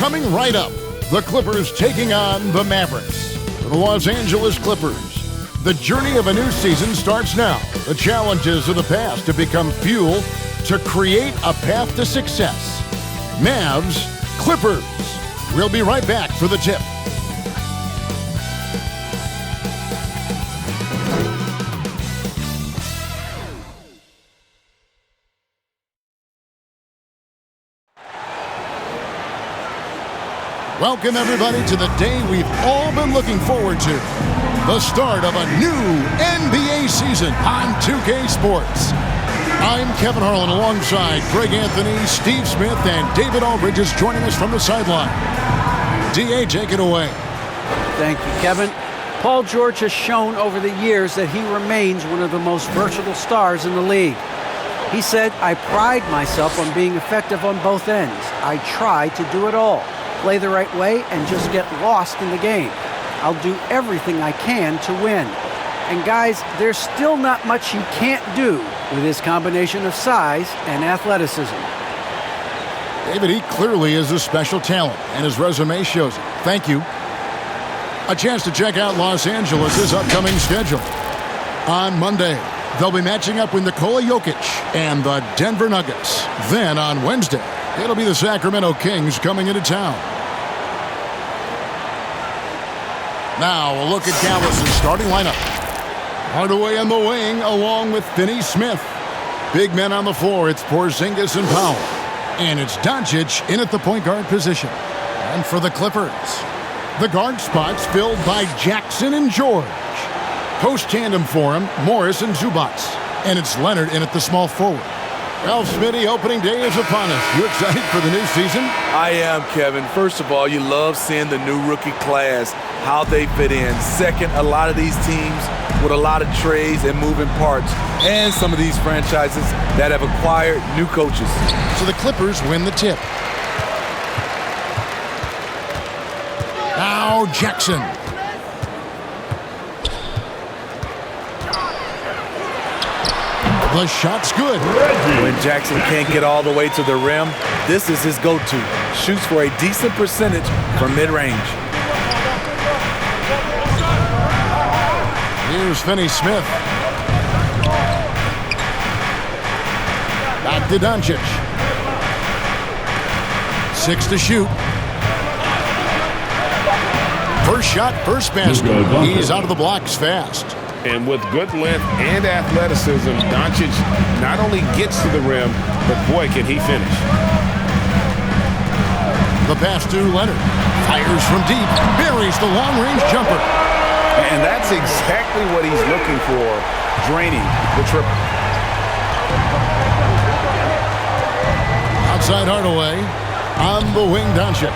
Coming right up, the Clippers taking on the Mavericks. For the Los Angeles Clippers, the journey of a new season starts now. The challenges of the past have become fuel to create a path to success. Mavs, Clippers. We'll be right back for the tip. Welcome, everybody, to the day we've all been looking forward to. The start of a new NBA season on 2K Sports. I'm Kevin Harlan alongside Greg Anthony, Steve Smith, and David Aldridge is joining us from the sideline. D.A., take it away. Thank you, Kevin. Paul George has shown over the years that he remains one of the most versatile stars in the league. He said, "I pride myself on being effective on both ends. I try to do it all. Play the right way and just get lost in the game. I'll do everything I can to win." And guys, there's still not much he can't do with his combination of size and athleticism. David, he clearly is a special talent, and his resume shows it. Thank you. A chance to check out Los Angeles' upcoming schedule. On Monday, they'll be matching up with Nikola Jokic and the Denver Nuggets. Then on Wednesday, it'll be the Sacramento Kings coming into town. Now a look at Dallas' starting lineup. Hardaway on the wing along with Finney Smith. Big men on the floor, it's Porzingis and Powell. And it's Doncic in at the point guard position. And for the Clippers, the guard spots filled by Jackson and George. Post tandem for him, Morris and Zubac. And it's Leonard in at the small forward. Well, Smitty, opening day is upon us. You excited for the new season? I am, Kevin. First of all, you love seeing the new rookie class, how they fit in. Second, a lot of these teams with a lot of trades and moving parts. And some of these franchises that have acquired new coaches. So the Clippers win the tip. Now Jackson. The shot's good. When Jackson can't get all the way to the rim, this is his go-to. Shoots for a decent percentage from mid-range. Here's Finney Smith. Back to Doncic. 6 to shoot. First shot, first basket. He's out of the blocks fast. And with good length and athleticism, Doncic not only gets to the rim, but boy, can he finish. The pass to Leonard. Fires from deep. Buries the long-range jumper. And that's exactly what he's looking for, draining the triple. Outside Hardaway. On the wing, Doncic.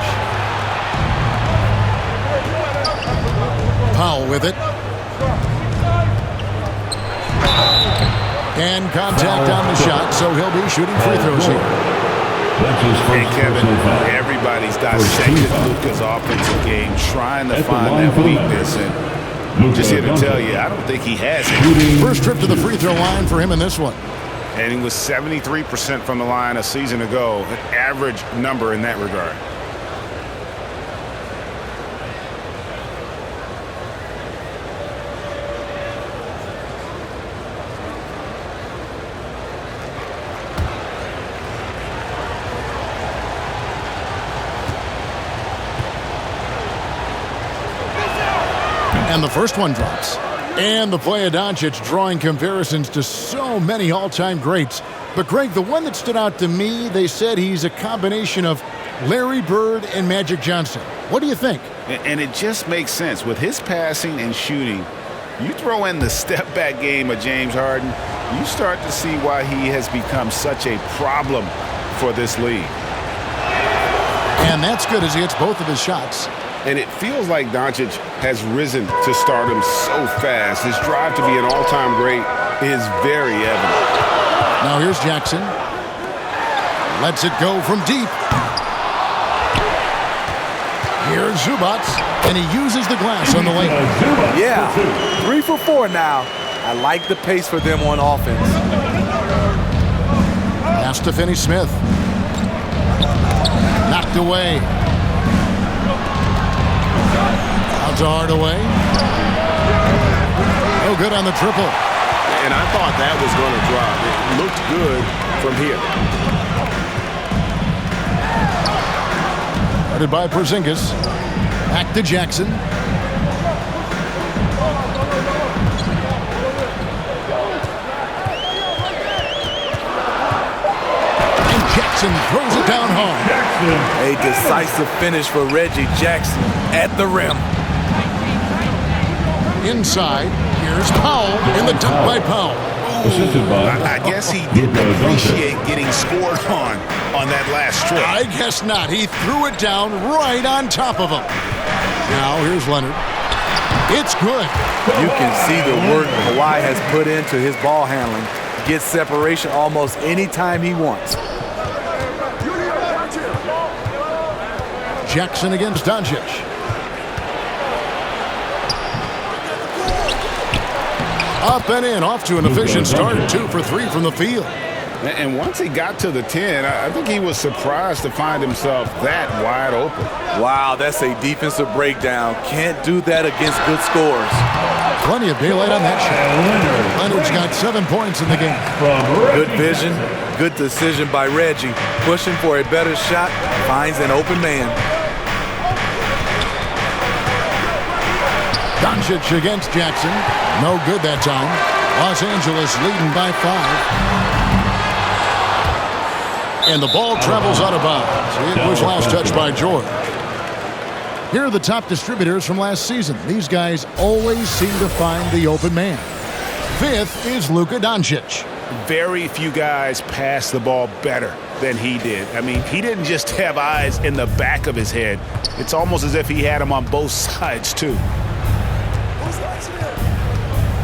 Powell with it. And contact on the shot, so he'll be shooting free throws here. And Kevin, everybody's dissected Luka's offensive game, trying to find that weakness. And just here to tell you, I don't think he has it. First trip to the free throw line for him in this one. And he was 73% from the line a season ago, an average number in that regard. And the first one drops. And the play of Doncic drawing comparisons to so many all-time greats. But, Greg, the one that stood out to me, they said he's a combination of Larry Bird and Magic Johnson. What do you think? And it just makes sense. With his passing and shooting, you throw in the step-back game of James Harden, you start to see why he has become such a problem for this league. And that's good as he hits both of his shots. And it feels like Doncic has risen to stardom so fast. His drive to be an all-time great is very evident. Now here's Jackson. Lets it go from deep. Here's Zubac, and he uses the glass on the lane. Yeah, 3 for 4 now. I like the pace for them on offense. Pass to Finney Smith. Knocked away. Out to Hardaway. No good on the triple. And I thought that was going to drop. It looked good from here. Guarded by Porzingis. Back to Jackson. And Jackson throws it down hard. A decisive finish for Reggie Jackson at the rim. Inside, here's Powell in the dunk by Powell. I guess he didn't appreciate getting scored on that last strip. I guess not. He threw it down right on top of him. Now here's Leonard. It's good. You can see the work Kawhi has put into his ball handling. Gets separation almost any time he wants. Jackson against Doncic. Up and in, off to an efficient start. 2 for 3 from the field. And once he got to the 10, I think he was surprised to find himself that wide open. Wow, that's a defensive breakdown. Can't do that against good scores. Plenty of daylight on that shot. Leonard's got 7 points in the game. Good vision, good decision by Reggie. Pushing for a better shot, finds an open man. Doncic against Jackson. No good that time. Los Angeles leading by 5. And the ball travels out of bounds. It was last touched by George. Here are the top distributors from last season. These guys always seem to find the open man. 5th is Luka Doncic. Very few guys pass the ball better than he did. I mean, he didn't just have eyes in the back of his head. It's almost as if he had them on both sides, too.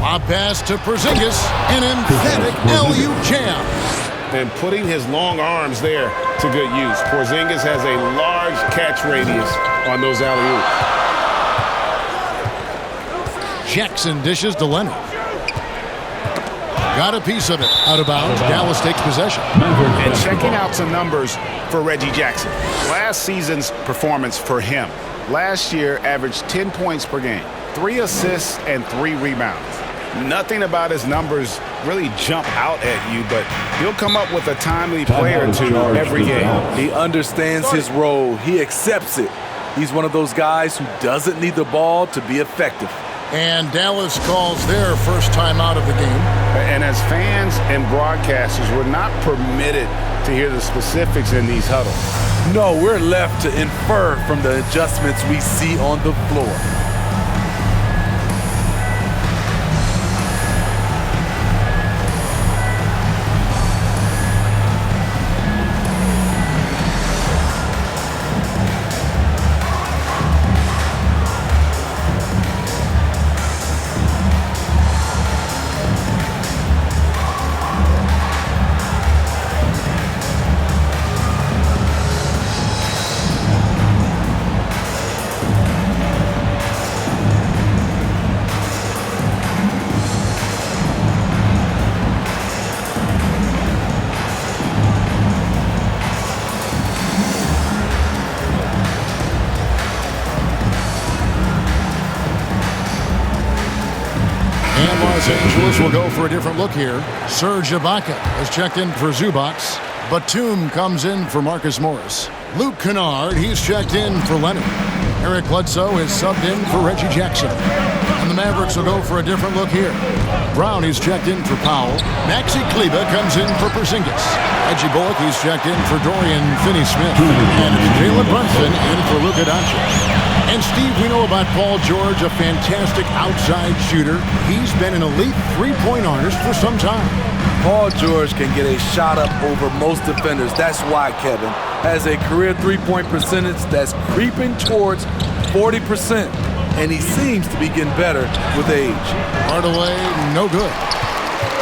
Lob pass to Porzingis. An emphatic LU jam. And putting his long arms there to good use. Porzingis has a large catch radius on those alley-oops. Jackson dishes to Leonard. Got a piece of it. Out of bounds. Dallas takes possession. And checking out some numbers for Reggie Jackson. Last season's performance for him. Last year averaged 10 points per game, 3 assists, and 3 rebounds. Nothing about his numbers really jump out at you, but he'll come up with a timely play or two every game. He understands his role. He accepts it. He's one of those guys who doesn't need the ball to be effective. And Dallas calls their first time out of the game. And as fans and broadcasters, we're not permitted to hear the specifics in these huddles. No, we're left to infer from the adjustments we see on the floor. Los Angeles will go for a different look here. Serge Ibaka has checked in for Zubac. Batum comes in for Marcus Morris. Luke Kennard, he's checked in for Leonard. Eric Bledsoe is subbed in for Reggie Jackson. And the Mavericks will go for a different look here. Brown, he's checked in for Powell. Maxi Kleber comes in for Porzingis. Reggie Bullock, he's checked in for Dorian Finney-Smith. And it's Jalen Brunson in for Luka Doncic. And Steve, we know about Paul George, a fantastic outside shooter. He's been an elite three-point artist for some time. Paul George can get a shot up over most defenders. That's why Kevin has a career three-point percentage that's creeping towards 40%. And he seems to be getting better with age. Hardaway, no good.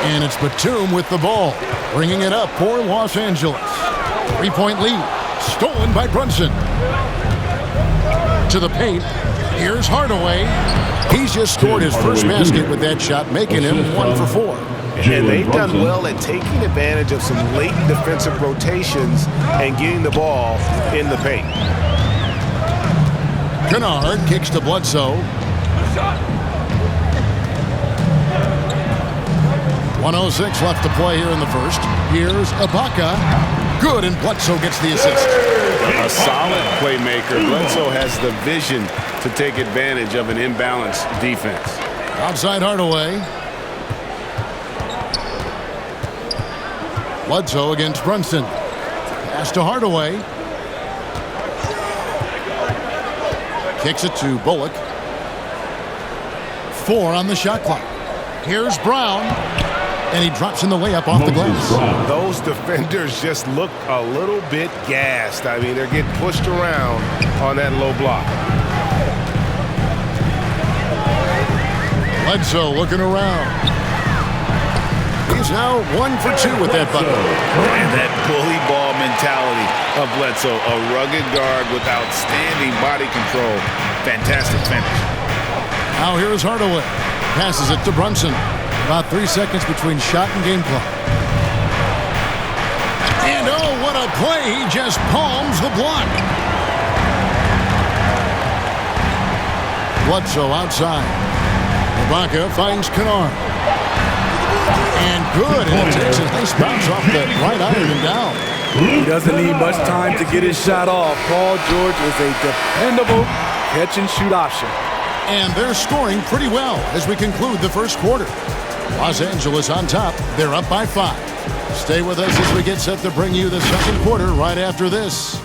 And it's Batum with the ball, bringing it up for Los Angeles. Three-point lead, stolen by Brunson. To the paint, here's Hardaway. He's just scored his first basket with that shot, making him 1 for 4. And they've done well at taking advantage of some late defensive rotations and getting the ball in the paint. Kennard kicks to Bledsoe. 1:06 left to play here in the first. Here's Ibaka. Good, and Bledsoe gets the assist. A solid playmaker. Bledsoe has the vision to take advantage of an imbalanced defense. Outside Hardaway. Bledsoe against Brunson. Pass to Hardaway. Kicks it to Bullock. 4 on the shot clock. Here's Brown. And he drops in the layup off the glass. Those defenders just look a little bit gassed. I mean, they're getting pushed around on that low block. Bledsoe looking around. He's now 1 for 2 with that bucket. And that bully ball mentality of Bledsoe, a rugged guard with outstanding body control. Fantastic finish. Now here's Hardaway. Passes it to Brunson. About 3 seconds between shot and game clock. And oh, what a play. He just palms the block. Bledsoe outside. Ibaka finds Kennard. And good. And it takes a nice bounce off the right iron and down. He doesn't need much time to get his shot off. Paul George is a dependable catch-and-shoot option. And they're scoring pretty well as we conclude the first quarter. Los Angeles on top. They're up by 5. Stay with us as we get set to bring you the second quarter right after this.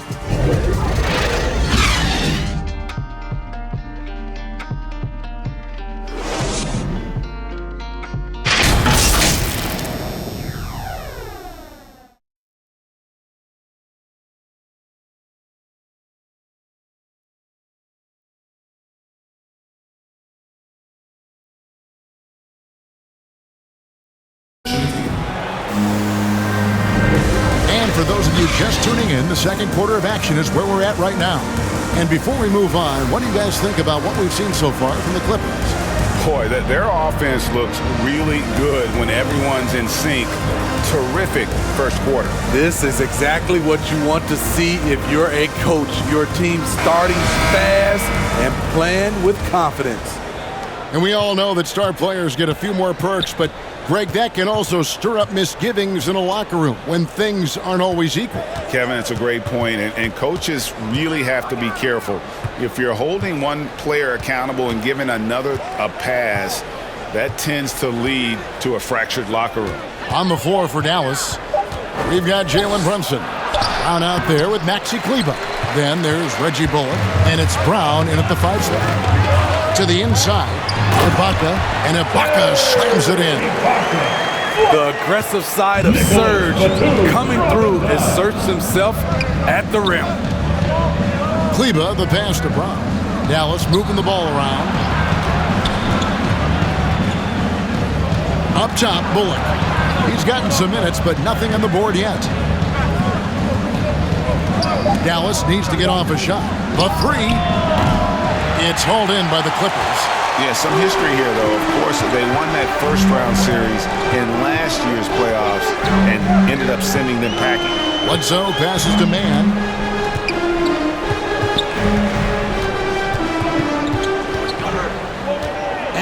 For those of you just tuning in, the second quarter of action is where we're at right now. And before we move on, what do you guys think about what we've seen so far from the Clippers? Boy, their offense looks really good when everyone's in sync. Terrific first quarter. This is exactly what you want to see if you're a coach. Your team starting fast and playing with confidence. And we all know that star players get a few more perks, but Greg, that can also stir up misgivings in a locker room when things aren't always equal. Kevin, it's a great point, and coaches really have to be careful. If you're holding one player accountable and giving another a pass, that tends to lead to a fractured locker room. On the floor for Dallas, we've got Jalen Brunson. Brown out there with Maxi Kleber. Then there's Reggie Bullock, and it's Brown in at the 5 spot. To the inside, Ibaka, and Ibaka slams it in. The aggressive side of Serge coming through asserts himself at the rim. Kleber, the pass to Brown. Dallas moving the ball around. Up top, Bullock. He's gotten some minutes, but nothing on the board yet. Dallas needs to get off a shot. The 3. It's hauled in by the Clippers. Yeah, some history here, though. Of course, they won that first-round series in last year's playoffs and ended up sending them packing. Bledsoe passes to Mann.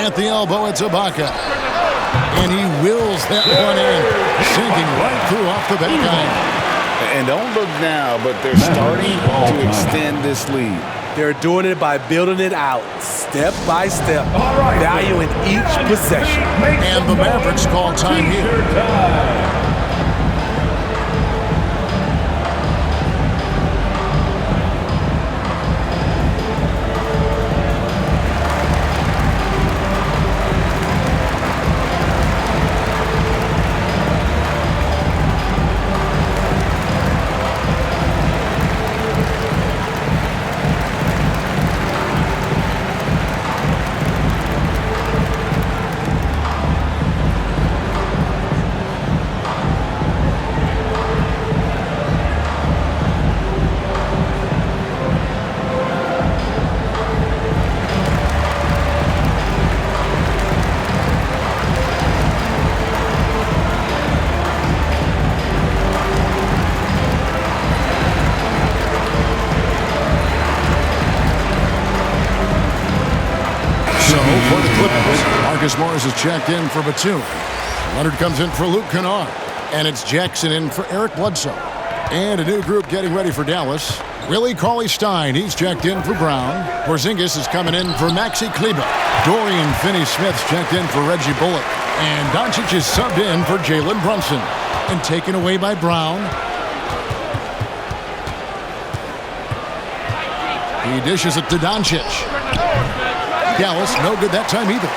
At the elbow, it's Ibaka. And he wills that one in, sinking right through off the back iron. And don't look now, but they're starting to extend this lead. They're doing it by building it out, step by step, valuing each possession. And the Mavericks call time here. for the Clippers. Marcus Morris is checked in for Batum. Leonard comes in for Luke Kennard. And it's Jackson in for Eric Bledsoe. And a new group getting ready for Dallas. Willie Cauley-Stein, he's checked in for Brown. Porzingis is coming in for Maxi Kleber. Dorian Finney-Smith's checked in for Reggie Bullock. And Doncic is subbed in for Jalen Brunson. And taken away by Brown. He dishes it to Doncic. Dallas, no good that time either.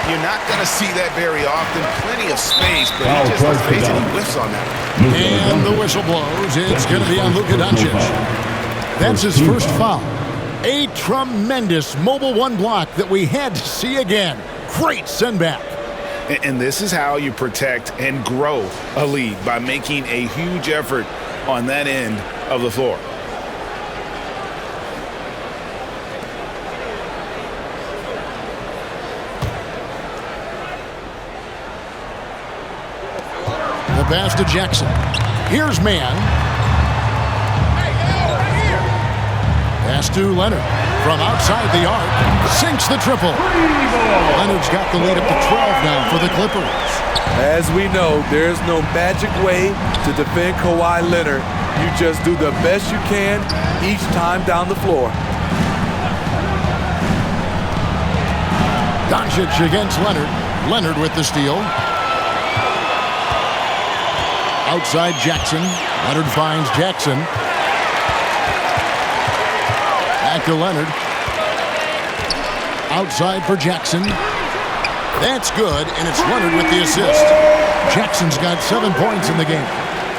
You're not going to see that very often. Plenty of space, but he just basically whiffs on that. And the whistle blows. It's going to be on Luka Doncic. That's his first foul. A tremendous mobile one block that we had to see again. Great send back. And this is how you protect and grow a lead, by making a huge effort on that end of the floor. The pass to Jackson. Here's Mann. Pass to Leonard. From outside the arc. Sinks the triple. Leonard's got the lead up to 12 now for the Clippers. As we know, there's no magic way to defend Kawhi Leonard. You just do the best you can each time down the floor. Doncic against Leonard. Leonard with the steal. Outside Jackson. Leonard finds Jackson. Back to Leonard. Outside for Jackson. That's good, and it's Leonard with the assist. Jackson's got 7 points in the game.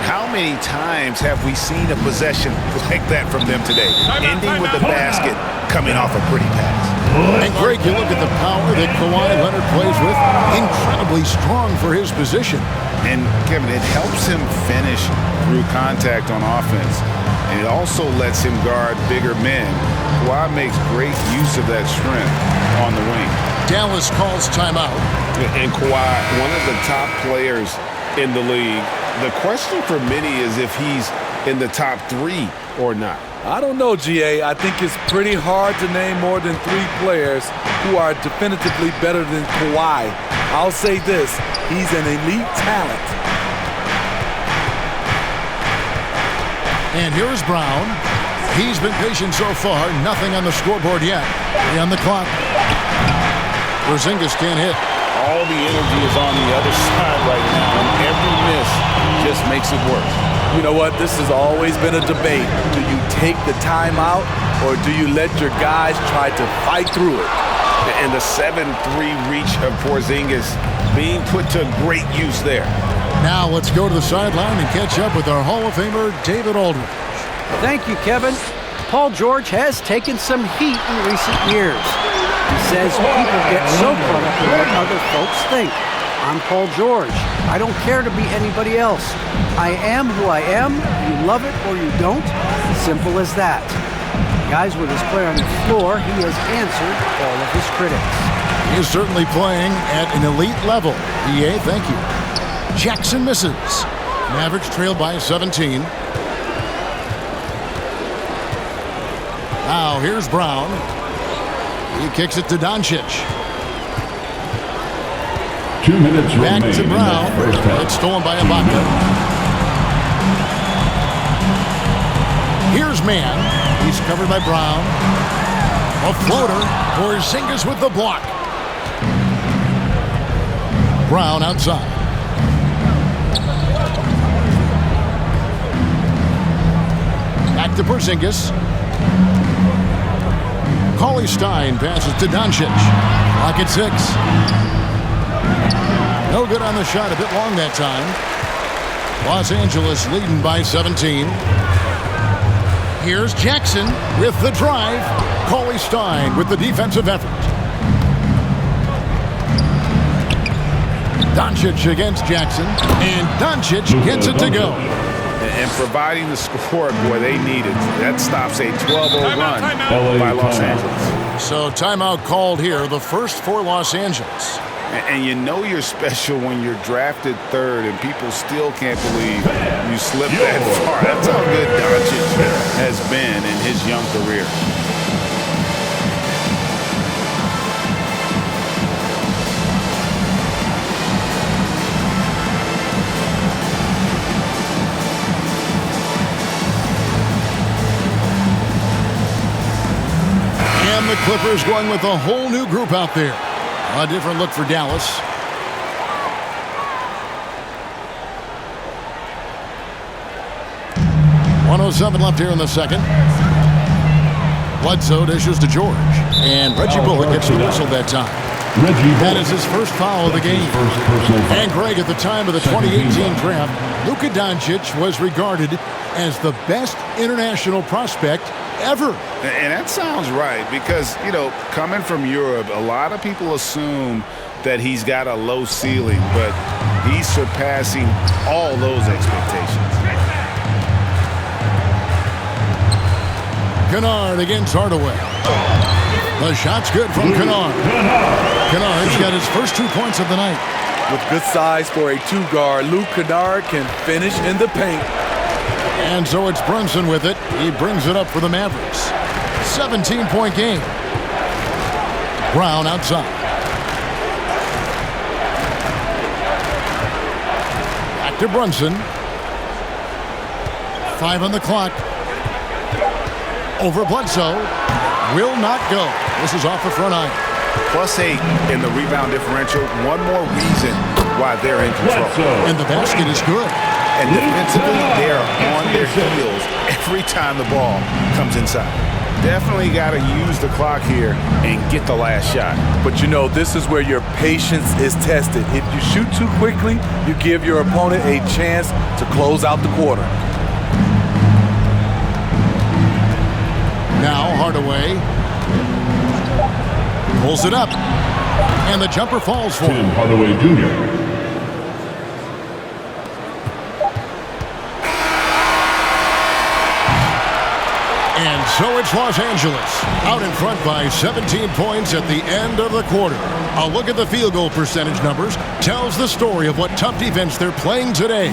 How many times have we seen a possession like that from them today? Ending with the basket, coming off a pretty pass. And Greg, you look at the power that Kawhi Leonard plays with. Incredibly strong for his position. And Kevin, it helps him finish through contact on offense. And it also lets him guard bigger men. Kawhi makes great use of that strength on the wing. Dallas calls timeout. And Kawhi, one of the top players in the league. The question for many is if he's in the top 3 or not. I don't know, GA. I think it's pretty hard to name more than 3 players who are definitively better than Kawhi. I'll say this, he's an elite talent. And here's Brown. He's been patient so far. Nothing on the scoreboard yet. On the clock. Porzingis can't hit. All the energy is on the other side right now, and every miss just makes it worse. You know what? This has always been a debate. Do you take the timeout, or do you let your guys try to fight through it? And the 7-3 reach of Porzingis being put to great use there. Now let's go to the sideline and catch up with our Hall of Famer, David Aldridge. Thank you, Kevin. Paul George has taken some heat in recent years. He says people get so caught up in what other folks think. I'm Paul George. I don't care to be anybody else. I am who I am. You love it or you don't. Simple as that. Guys, with his play on the floor, he has answered all of his critics. He is certainly playing at an elite level. EA, thank you. Jackson misses. Mavericks trail by 17. Now here's Brown. He kicks it to Doncic. 2 minutes Back remaining to Brown. in the first half. It's stolen by Ibaka. Here's Mann. He's covered by Brown. A floater. Porzingis with the block. Brown outside. Back to Porzingis. Cauley-Stein passes to Doncic. Clock at 6. No good on the shot. A bit long that time. Los Angeles leading by 17. Here's Jackson with the drive. Cauley-Stein with the defensive effort. Doncic against Jackson. And Doncic gets it to go. And providing the score, boy, they needed. That stops a 12-0 run by Los Angeles. So timeout called here, the first for Los Angeles. And you know you're special when you're drafted 3rd and people still can't believe you slipped that far. That's how good Doncic has been in his young career. And the Clippers going with a whole new group out there. A different look for Dallas. .107 left here in the second. Bledsoe dishes to George. And Reggie Bullock gets the whistle that time. That is his first foul of the game. And Greg, at the time of the 2018 draft, Luka Doncic was regarded as the best international prospect ever. And that sounds right because, you know, coming from Europe, a lot of people assume that he's got a low ceiling, but he's surpassing all those expectations. Kennard against Hardaway. The shot's good from Kennard. Kennard's got his first 2 points of the night. With good size for a two-guard, Luke Kennard can finish in the paint. And so it's Brunson with it. He brings it up for the Mavericks. 17-point game. Brown outside. Back to Brunson. 5 on the clock. Over Bledsoe. Will not go. This is off the front iron. +8 in the rebound differential. One more reason why they're in control. And the basket is good. And defensively, they are on their heels every time the ball comes inside. Definitely got to use the clock here and get the last shot. But you know, this is where your patience is tested. If you shoot too quickly, you give your opponent a chance to close out the quarter. Now Hardaway pulls it up, and the jumper falls for him. Hardaway Jr. And so it's Los Angeles, out in front by 17 points at the end of the quarter. A look at the field goal percentage numbers tells the story of what tough defense they're playing today.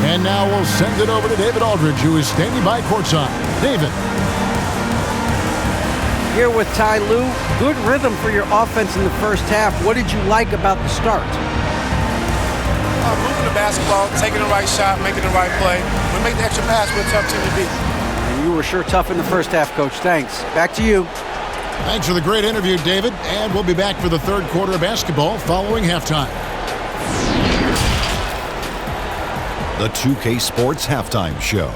And now we'll send it over to David Aldridge, who is standing by courtside. David. Here with Ty Lue. Good rhythm for your offense in the first half. What did you like about the start? Moving the basketball, taking the right shot, making the right play. We make the extra pass, we're a tough team to beat. And you were sure tough in the first half, Coach. Thanks. Back to you. Thanks for the great interview, David. And we'll be back for the third quarter of basketball following halftime. The 2K Sports Halftime Show.